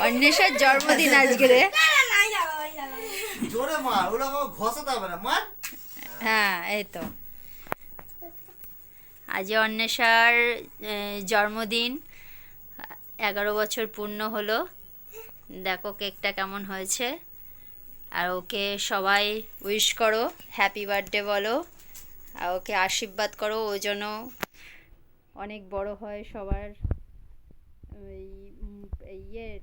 অন্বেষার জন্মদিন আজকে রে। জোরে মার, ওরা ঘষাতে হবে না, মার। হ্যাঁ এই তো আজ অন্বেষার জন্মদিন, 11 বছর পূর্ণ হলো। দেখো কেকটা কেমন হয়েছে। আর ওকে সবাই উইশ করো, হ্যাপি বার্থডে বলো, আর ওকে আশীর্বাদ করো ও যেন অনেক বড় হয়, সবার ইয়ের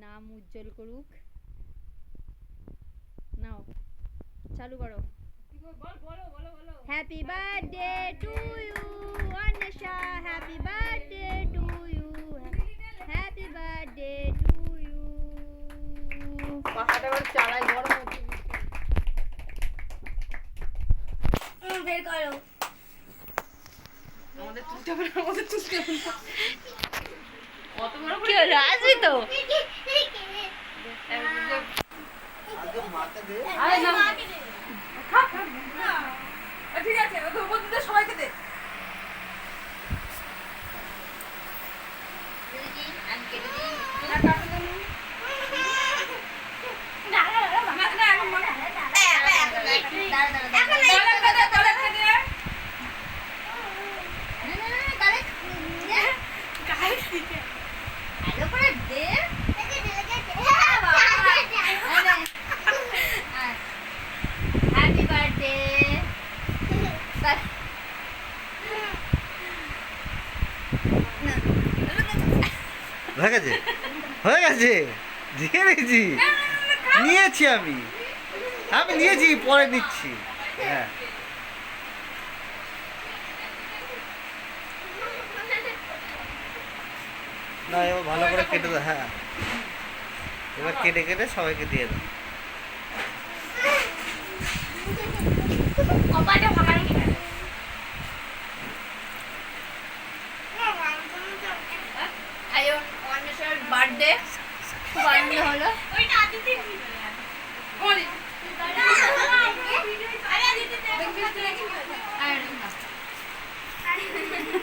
নাম উজ্জ্বল করুক। নাও চালু করো। Happy birthday to you Anwesha, happy birthday to you, happy birthday to you. পাখাটা এবার চালাই, গরম হচ্ছে। বের করো। আমাদের তুলতে হবে না, আমাদের তুলতে হবে না। অত বড় কি হলো, আসবি তো? আগে মাকে দে। আরে না, খা খা। ঠিক আছে, ওকে উপর দিতে সবাইকে দে। আমি কেটে দিই। না, কাটতে দে না। না, না, এখন মনে হয়। তাহলে দে, তাহলে দে। Happy birthday. হয়ে গেছে, হয়ে গেছে, দিয়ে নিয়েছি, নিয়েছি আমি, আমি নিয়েছি, পরে নিচ্ছি। হ্যাঁ, না এবার ভালো করে কেটে দাও। হ্যাঁ, এবার কেটে কেটে সবাইকে দিয়ে দাও। কপালটা ভাঙা রেখে গেল। আজ অন্বেষার বার্থডে, খুব আনন্দ হলো। ওইটা আদিতে